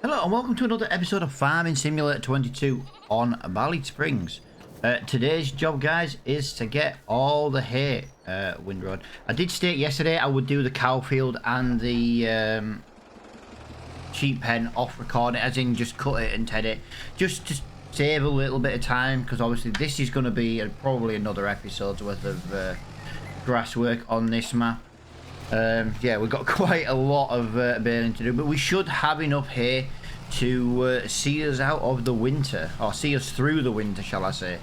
Hello and welcome to another episode of Farming Simulator 22 on Ballysprings. Today's job, guys, is to get all the hay windrowed. I did state yesterday I would do the cow field and the sheep pen off recording, as in just cut it and ted it, just to save a little bit of time, because obviously this is going to be probably another episode's worth of grass work on this map. Yeah, we've got quite a lot of baling to do, but we should have enough hay to see us out of the winter, or see us through the winter, shall I say.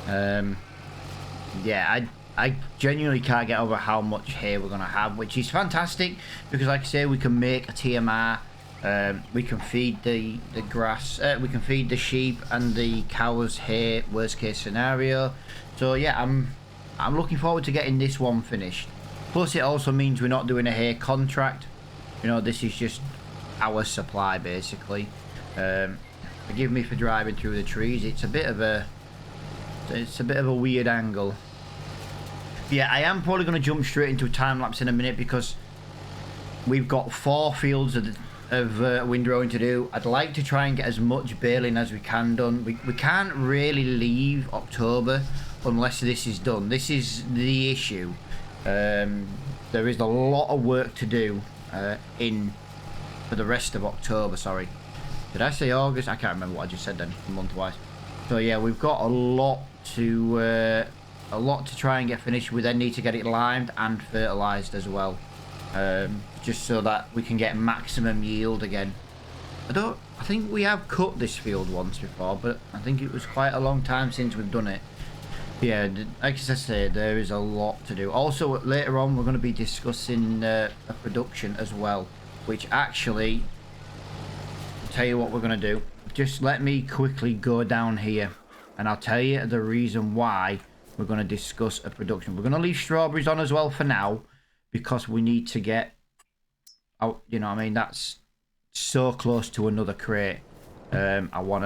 Yeah, I genuinely can't get over how much hay we're going to have, which is fantastic, because like I say, we can make a TMR, we can feed the grass, we can feed the sheep and the cows hay, worst case scenario. So yeah, I'm looking forward to getting this one finished. Plus it also means we're not doing a hay contract. You know, this is just our supply basically. Forgive me for driving through the trees. It's a bit of a weird angle. Yeah, I am probably going to jump straight into a time lapse in a minute, because we've got 4 fields of windrowing to do. I'd like to try and get as much baling as we can done. We can't really leave October unless this is done. This is the issue. There is a lot of work to do for the rest of October. Sorry, did I say August? I can't remember what I just said then, month-wise. So yeah, we've got a lot to try and get finished. We then need to get it limed and fertilized as well, just so that we can get maximum yield again. I think we have cut this field once before, but I think it was quite a long time since we've done it. Yeah, like I said, there is a lot to do. Also, later on, we're going to be discussing a production as well, which actually, I'll tell you what we're going to do. Just let me quickly go down here, and I'll tell you the reason why we're going to discuss a production. We're going to leave strawberries on as well for now, because we need to get out, you know what I mean? That's so close to another crate. I want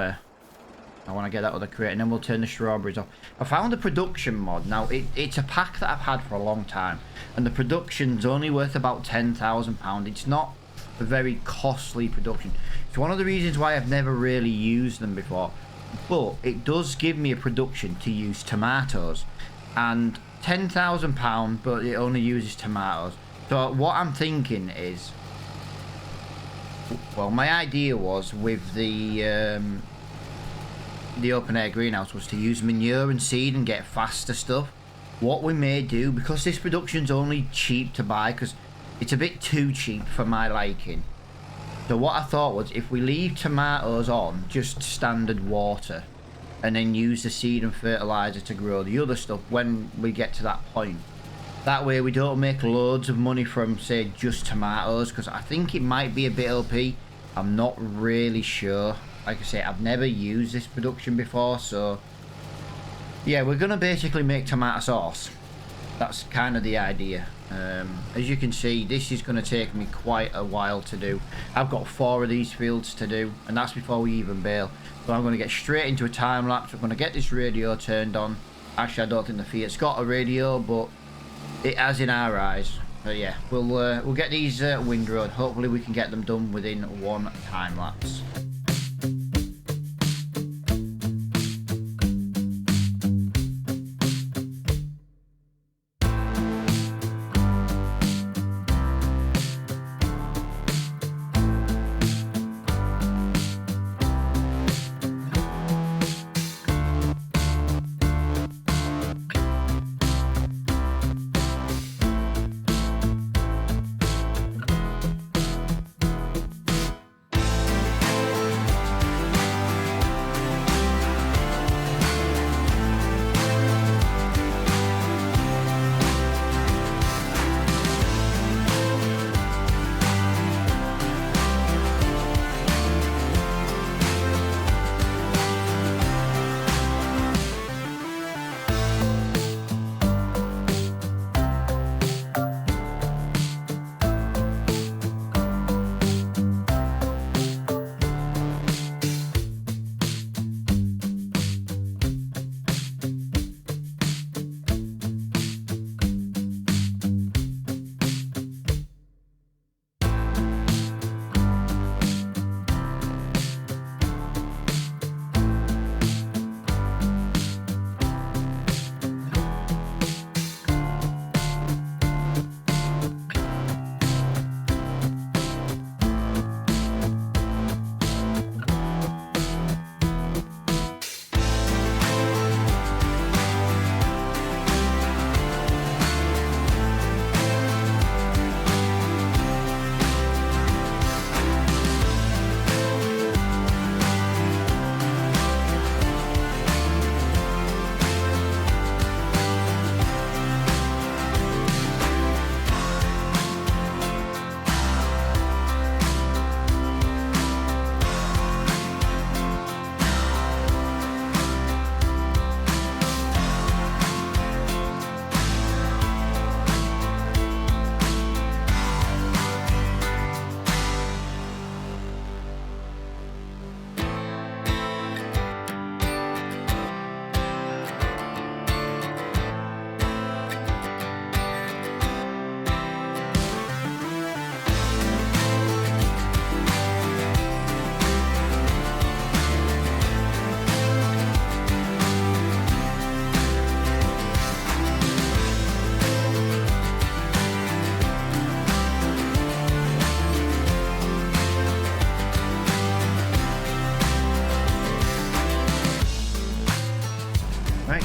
to get that other crate, and then we'll turn the strawberries off. I found a production mod. Now, it's a pack that I've had for a long time, and the production's only worth about £10,000. It's not a very costly production. It's one of the reasons why I've never really used them before, but it does give me a production to use tomatoes, and £10,000, but it only uses tomatoes. So what I'm thinking is, well, my idea was with the open air greenhouse was to use manure and seed and get faster stuff. What we may do, because this production's only cheap to buy, because it's a bit too cheap for my liking. So what I thought was, if we leave tomatoes on just standard water, and then use the seed and fertilizer to grow the other stuff when we get to that point. That way we don't make loads of money from, say, just tomatoes, because I think it might be a bit OP. I'm not really sure. Like I say, I've never used this production before, so yeah, we're gonna basically make tomato sauce. That's kind of the idea. As you can see, this is gonna take me quite a while to do. I've got 4 of these fields to do, and that's before we even bale. So I'm gonna get straight into a time lapse. We're gonna get this radio turned on. Actually, I don't think the Fiat's got a radio, but it has in our eyes. So yeah, we'll get these windrowed. Hopefully we can get them done within 1 time lapse.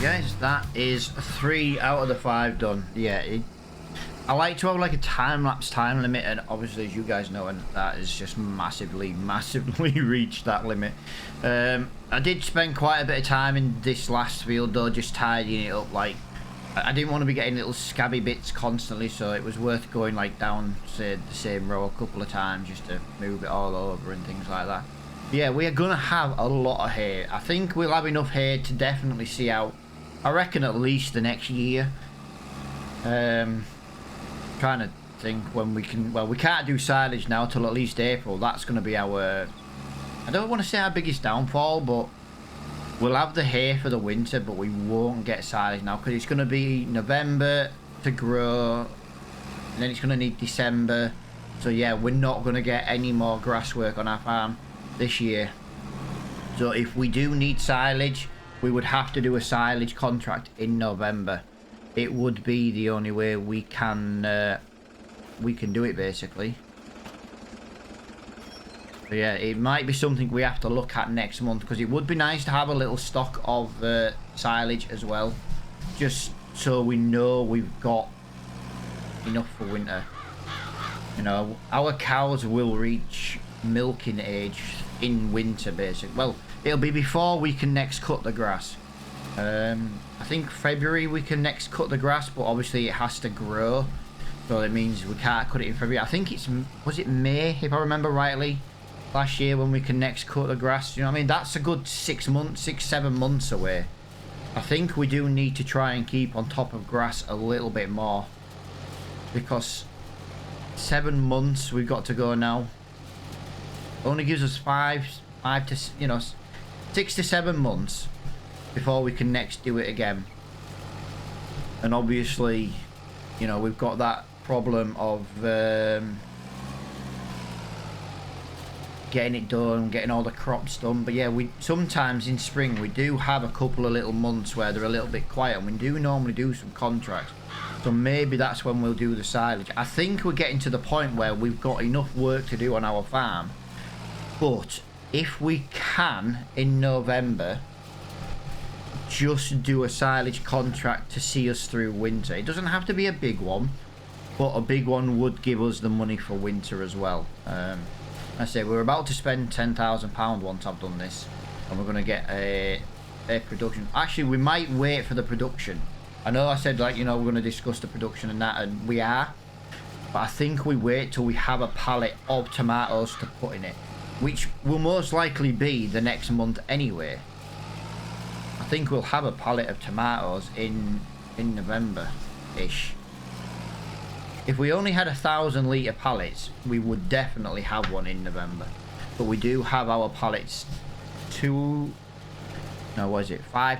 guys, that is 3 out of the 5 done. Yeah, I like to have like a time-lapse time limit, and obviously, as you guys know, and that is just massively reached that limit. I did spend quite a bit of time in this last field though, just tidying it up. Like, I didn't want to be getting little scabby bits constantly, so it was worth going like down, say, the same row a couple of times just to move it all over and things like that. Yeah, we are gonna have a lot of hay. I think we'll have enough hay to definitely see out, I reckon, at least the next year. Trying to think when we can. Well, we can't do silage now till at least April. That's going to be our, I don't want to say our biggest downfall, but we'll have the hay for the winter, but we won't get silage now because it's going to be November to grow, and then it's going to need December. So yeah, we're not going to get any more grass work on our farm this year. So if we do need silage, we would have to do a silage contract in November. It would be the only way we can do it, basically. But yeah, it might be something we have to look at next month, because it would be nice to have a little stock of silage as well, just so we know we've got enough for winter. You know, our cows will reach milking age in winter, basically. Well, it'll be before we can next cut the grass. I think February we can next cut the grass, but obviously it has to grow, so it means we can't cut it in February. I think it's, was it May, if I remember rightly, last year, when we can next cut the grass. You know what I mean? That's a good 6 months, 6-7 months away. I think we do need to try and keep on top of grass a little bit more, because 7 months we've got to go now only gives us 6 to 7 months before we can next do it again. And obviously, you know, we've got that problem of getting it done, getting all the crops done. But yeah, we sometimes in spring we do have a couple of little months where they're a little bit quiet, and we do normally do some contracts. So maybe that's when we'll do the silage. I think we're getting to the point where we've got enough work to do on our farm, but if we can in November just do a silage contract to see us through winter. It doesn't have to be a big one, but a big one would give us the money for winter as well. I say we're about to spend £10,000 once I've done this, and we're going to get a production. Actually, we might wait for the production. I know I said, like, you know, we're going to discuss the production and that, and we are, but I think we wait till we have a pallet of tomatoes to put in it, which will most likely be the next month anyway. I think we'll have a pallet of tomatoes in November-ish. If we only had 1,000 litre pallets, we would definitely have one in November. But we do have our pallets 5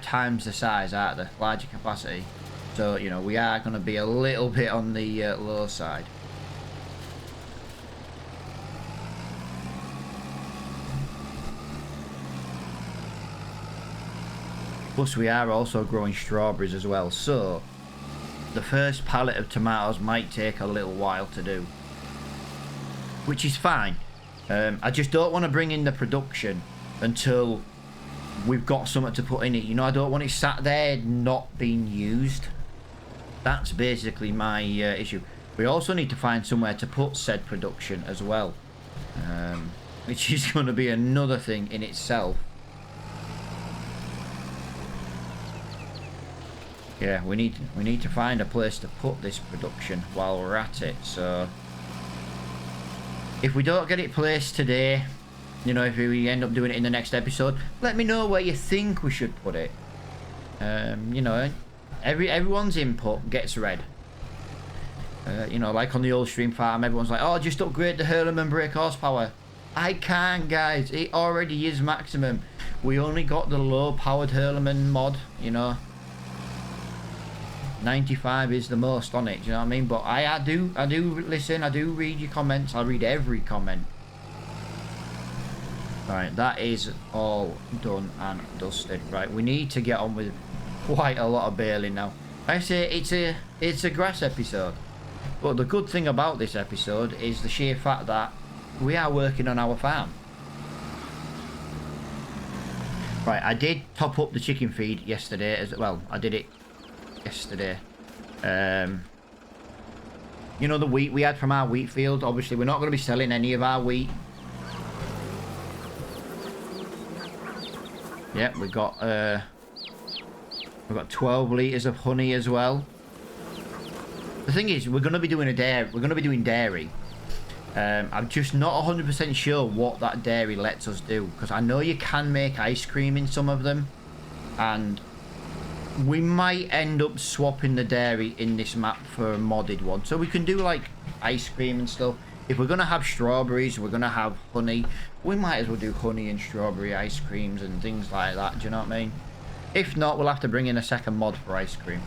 times the size, aren't they? Larger capacity. So, you know, we are going to be a little bit on the low side. Plus we are also growing strawberries as well, so the first pallet of tomatoes might take a little while to do, which is fine. I just don't want to bring in the production until we've got something to put in it. You know, I don't want it sat there not being used. That's basically my issue. We also need to find somewhere to put said production as well, which is going to be another thing in itself. Yeah, we need to find a place to put this production while we're at it. So if we don't get it placed today, you know, if we end up doing it in the next episode, let me know where you think we should put it. You know, everyone's input gets read. You know, like on the old stream farm, everyone's like, oh, just upgrade the Hurleman brake horsepower. I can't, guys. It already is maximum. We only got the low powered Hurleman mod, you know. 95 is the most on it, do you know what I mean? But I do listen, I do read your comments, I read every comment. Right, that is all done and dusted. Right, we need to get on with quite a lot of baling now. I say it's a grass episode, but the good thing about this episode is the sheer fact that we are working on our farm. Right, I did top up the chicken feed yesterday as well. I did it yesterday. You know, the wheat we had from our wheat field. Obviously, we're not going to be selling any of our wheat. Yep, we got 12 litres of honey as well. The thing is, we're going to be doing dairy. I'm just not 100% sure what that dairy lets us do, because I know you can make ice cream in some of them, and we might end up swapping the dairy in this map for a modded one, so we can do like ice cream and stuff. If we're going to have strawberries, we're going to have honey, we might as well do honey and strawberry ice creams and things like that, do you know what I mean? If not, we'll have to bring in a second mod for ice cream.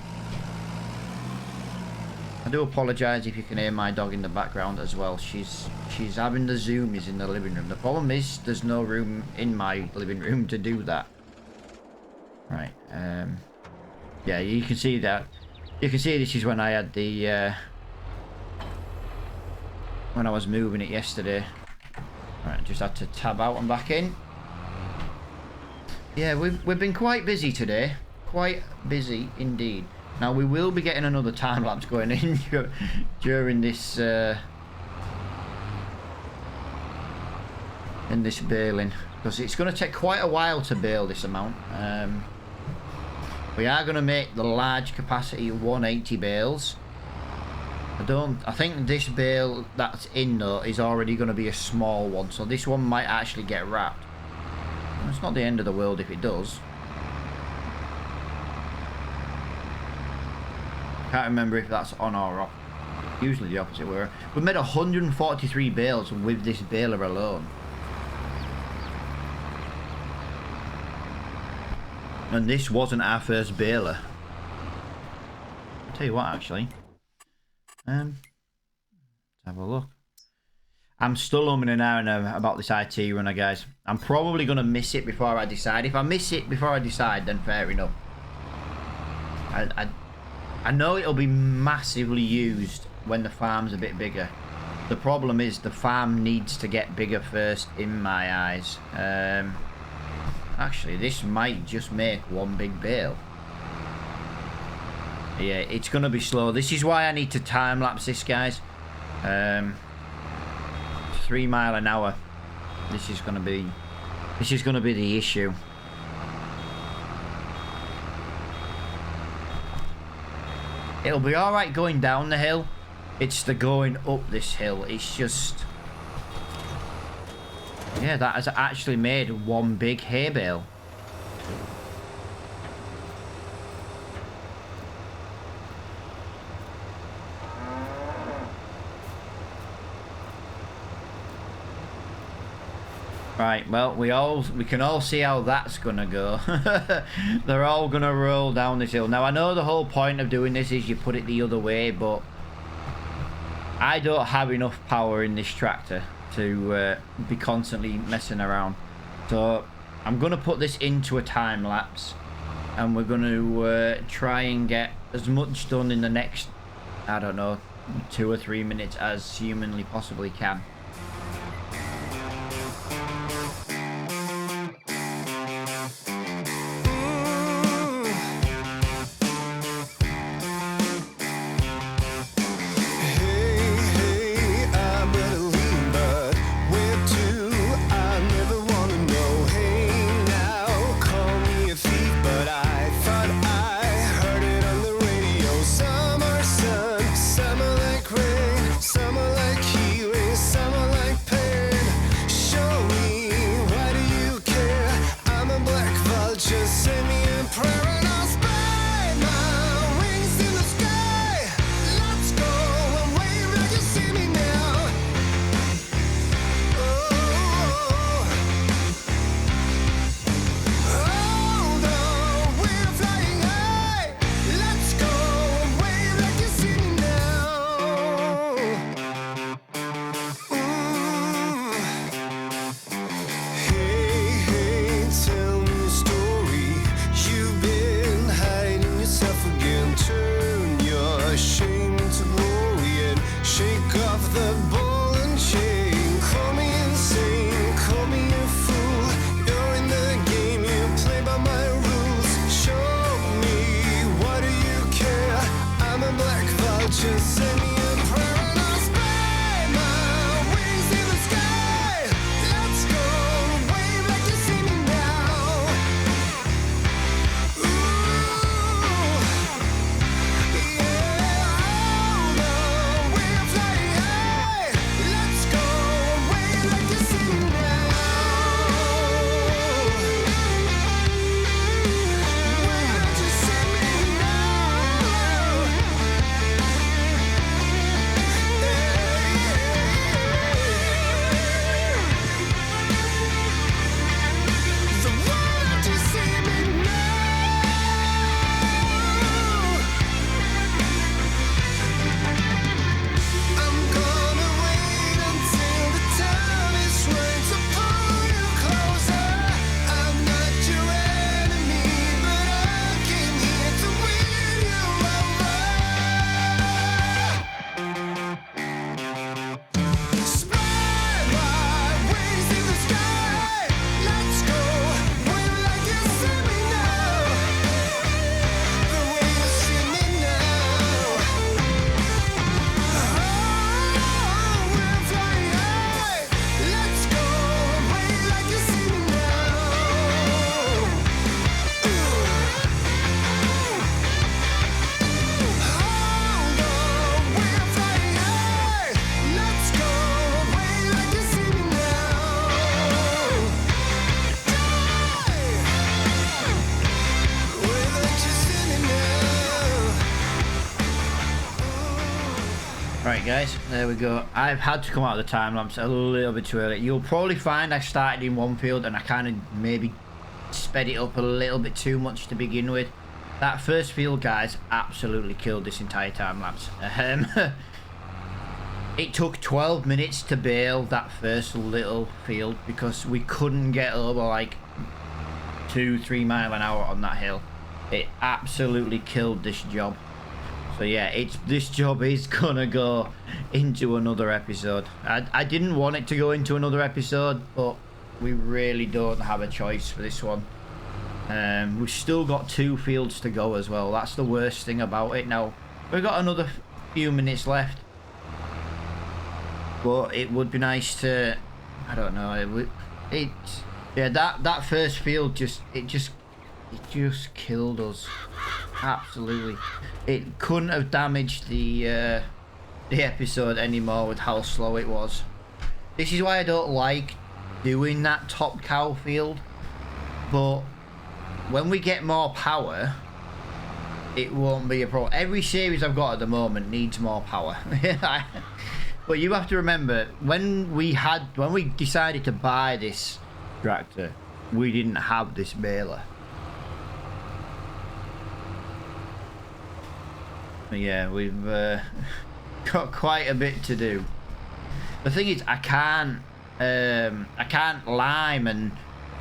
I do apologise if you can hear my dog in the background as well. She's having the zoomies in the living room. The problem is there's no room in my living room to do that. Right, yeah, you can see that. You can see this is when I had the when I was moving it yesterday. Right, just had to tab out and back in. Yeah, we've been quite busy today. Quite busy indeed. Now we will be getting another time lapse going in during this in this baling, because it's going to take quite a while to bale this amount. We are going to make the large capacity 180 bales. I think this bale that's in though is already going to be a small one, so this one might actually get wrapped. It's not the end of the world if it does. Can't remember if that's on or off. Usually the opposite way. We've made 143 bales with this baler alone. And this wasn't our first baler. I'll tell you what, actually. Let's have a look. I'm still umming and ahhing about this IT runner, guys. I'm probably going to miss it before I decide. If I miss it before I decide, then fair enough. I know it'll be massively used when the farm's a bit bigger. The problem is the farm needs to get bigger first, in my eyes. Actually, this might just make one big bale. Yeah, it's going to be slow. This is why I need to time-lapse this, guys. 3 mile an hour. This is going to be the issue. It'll be alright going down the hill. It's the going up this hill. It's just... Yeah, that has actually made one big hay bale. Right, well, we can all see how that's gonna go. They're all gonna roll down this hill. Now, I know the whole point of doing this is you put it the other way, but I don't have enough power in this tractor to be constantly messing around. So I'm gonna put this into a time lapse, and we're gonna try and get as much done in the next, I don't know, 2 or 3 minutes as humanly possibly can. Summer like healing, summer guys, there we go. I've had to come out of the time lapse a little bit too early. You'll probably find I started in one field and I kind of maybe sped it up a little bit too much to begin with. That first field, guys, absolutely killed this entire time lapse. It took 12 minutes to bale that first little field because we couldn't get over like 2-3 miles an hour on that hill. It absolutely killed this job. So yeah, this job is gonna go into another episode. I didn't want it to go into another episode, but we really don't have a choice for this one. We've still got 2 fields to go as well. That's the worst thing about it. Now we've got another few minutes left, but it would be nice to, I don't know, yeah, that first field just killed us. Absolutely. It couldn't have damaged the episode anymore with how slow it was. This is why I don't like doing that top cow field, but when we get more power, it won't be a problem. Every series I've got at the moment needs more power. But you have to remember, when we decided to buy this tractor, we didn't have this baler. But yeah, we've got quite a bit to do. The thing is, I can't lime and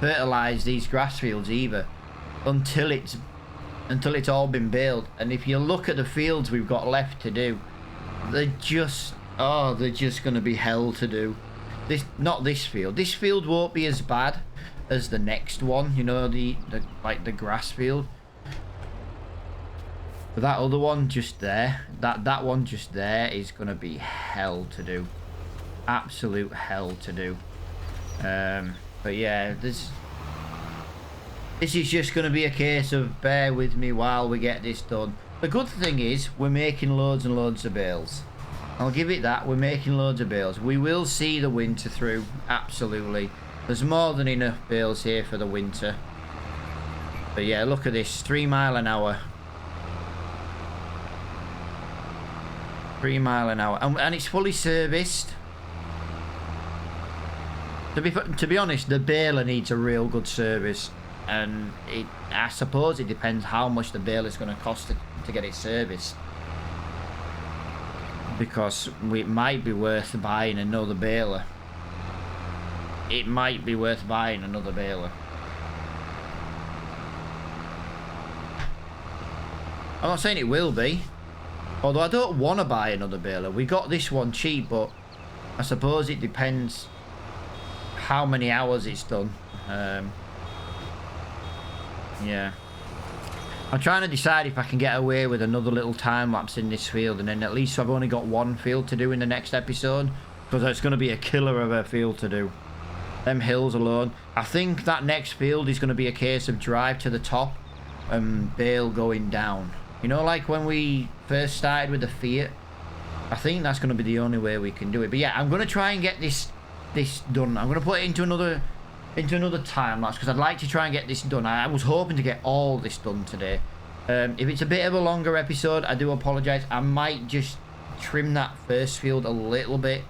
fertilize these grass fields either until it's all been baled. And if you look at the fields we've got left to do, they're just gonna be hell to do. Not this field. This field won't be as bad as the next one, you know, the grass field. But that other one just there, that one just there is gonna be hell to do. Absolute hell to do. But yeah, this is just gonna be a case of bear with me while we get this done. The good thing is we're making loads and loads of bales. I'll give it that, we're making loads of bales. We will see the winter through, absolutely. There's more than enough bales here for the winter. But yeah, look at this, 3 miles an hour. 3 miles an hour, and it's fully serviced. To be honest, the baler needs a real good service, and I suppose it depends how much the baler is going to cost to get it serviced, because it might be worth buying another baler. It might be worth buying another baler. I'm not saying it will be. Although I don't want to buy another baler. We got this one cheap, but I suppose it depends how many hours it's done. Yeah. I'm trying to decide if I can get away with another little time lapse in this field, and then at least I've only got 1 field to do in the next episode, because it's going to be a killer of a field to do. Them hills alone. I think that next field is going to be a case of drive to the top and bale going down. You know, like when we first started with the Fiat. I think that's going to be the only way we can do it. But yeah, I'm going to try and get this done. I'm going to put it into another time lapse, because I'd like to try and get this done. I was hoping to get all this done today. If it's a bit of a longer episode, I do apologise. I might just trim that first field a little bit,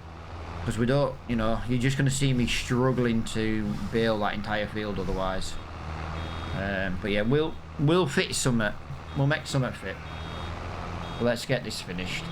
because we don't, you know, you're just going to see me struggling to bale that entire field otherwise. But yeah, we'll fit something. We'll make something fit. Let's get this finished.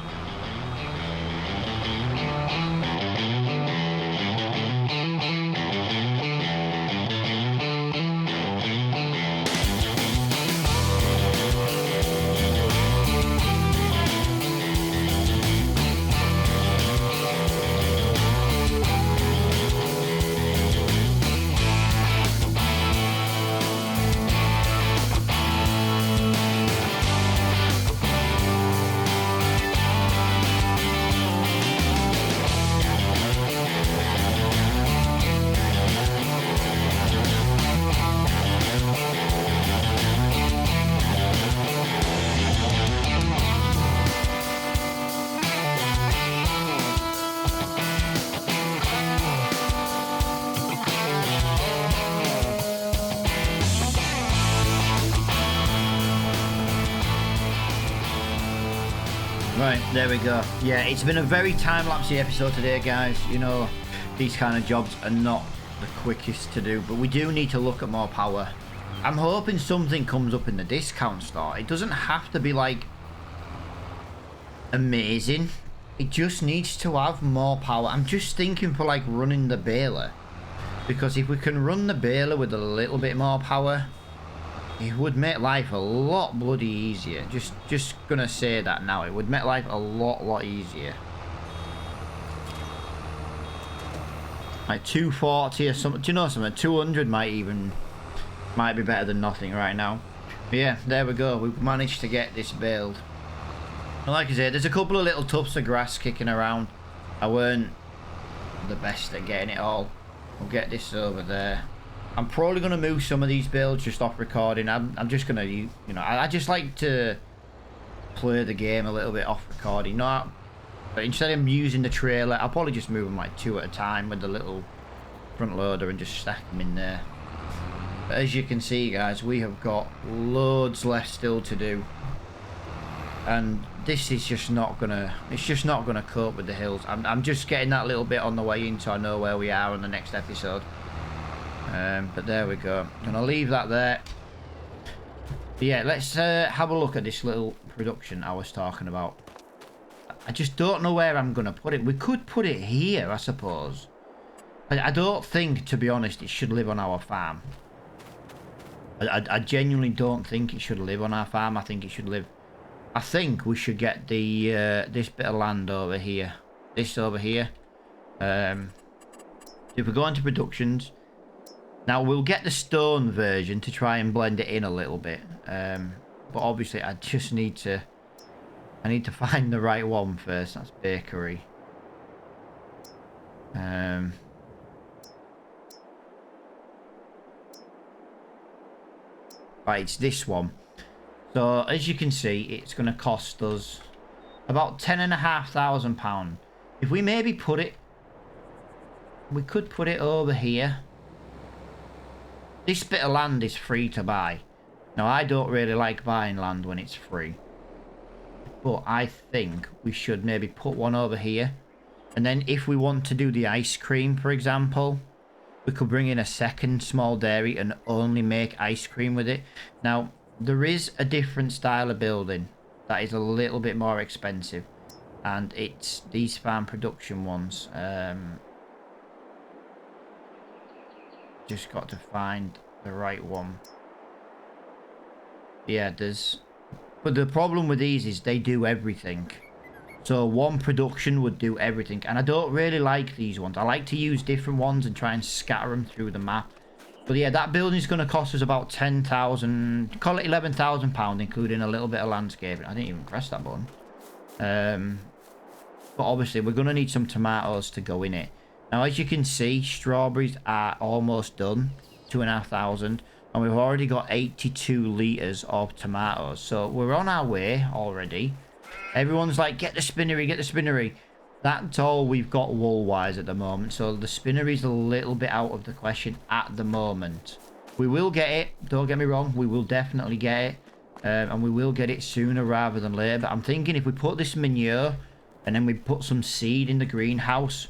Right, there we go. Yeah, it's been a very time-lapsey episode today, guys. You know, these kind of jobs are not the quickest to do, but we do need to look at more power. I'm hoping something comes up in the discount store. It doesn't have to be, like, amazing. It just needs to have more power. I'm just thinking for, like, running the baler. Because if we can run the baler with a little bit more power, it would make life a lot bloody easier. Just gonna say that now. It would make life a lot easier. Like 240 or something. Do you know something? 200 might be better than nothing right now. But yeah, there we go. We've managed to get this baled. And like I said, there's a couple of little tufts of grass kicking around. I weren't the best at getting it all. We'll get this over there. I'm probably going to move some of these builds just off recording. I'm just going to, you know, I just like to play the game a little bit off recording. But instead of using the trailer, I'll probably just move them like 2 at a time with the little front loader and just stack them in there. But as you can see, guys, we have got loads left still to do. And this is just not going to, it's just not going to cope with the hills. I'm just getting that little bit on the way in so I know where we are on the next episode. But there we go. I'm gonna leave that there. But yeah, let's have a look at this little production I was talking about. I just don't know where I'm gonna put it. We could put it here, I suppose. I don't think, to be honest, it should live on our farm. I genuinely don't think it should live on our farm. I think it should live... I think we should get the this bit of land over here. This over here. If we go into productions... Now, we'll get the stone version to try and blend it in a little bit. But obviously, I just need to... I need to find the right one first. That's bakery. Right, it's this one. So, as you can see, it's going to cost us about £10,500. If we maybe put it... We could put it over here. This bit of land is free to buy. Now, I don't really like buying land when it's free. But I think we should maybe put one over here. And then if we want to do the ice cream, for example, we could bring in a second small dairy and only make ice cream with it. Now, there is a different style of building that is a little bit more expensive. And it's these farm production ones. Just got to find the right one. Yeah, there's... But the problem with these is they do everything. So one production would do everything. And I don't really like these ones. I like to use different ones and try and scatter them through the map. But yeah, that building's going to cost us about 10,000... Call it £11,000, including a little bit of landscaping. I didn't even press that button. But obviously, we're going to need some tomatoes to go in it. Now, as you can see, strawberries are almost done, 2,500, and we've already got 82 litres of tomatoes. So we're on our way already. Everyone's like, get the spinnery, get the spinnery. That's all we've got wool-wise at the moment. So the spinnery's a little bit out of the question at the moment. We will get it, don't get me wrong, we will definitely get it. And we will get it sooner rather than later. But I'm thinking if we put this manure and then we put some seed in the greenhouse,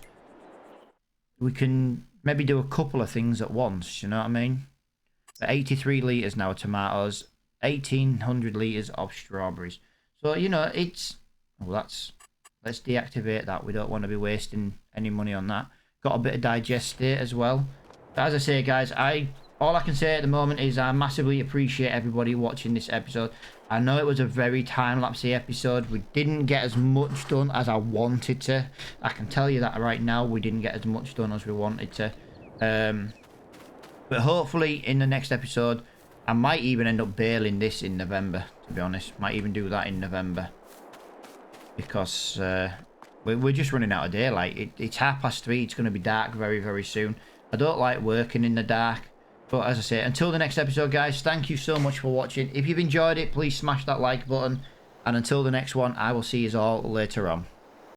we can maybe do a couple of things at once, you know what I mean? 83 litres now of tomatoes, 1,800 litres of strawberries. So, you know, it's... Well, that's... Let's deactivate that. We don't want to be wasting any money on that. Got a bit of digest state as well. But as I say, guys, all I can say at the moment is I massively appreciate everybody watching this episode. I know it was a very time-lapsey episode. We didn't get as much done as I wanted to. I can tell you that right now. We didn't get as much done as we wanted to. But hopefully in the next episode, I might even end up baling this in November, to be honest. Might even do that in November. Because we're just running out of daylight. It's 3:30. It's going to be dark very, very soon. I don't like working in the dark. But as I say, until the next episode, guys, thank you so much for watching. If you've enjoyed it, please smash that like button. And until the next one, I will see you all later on.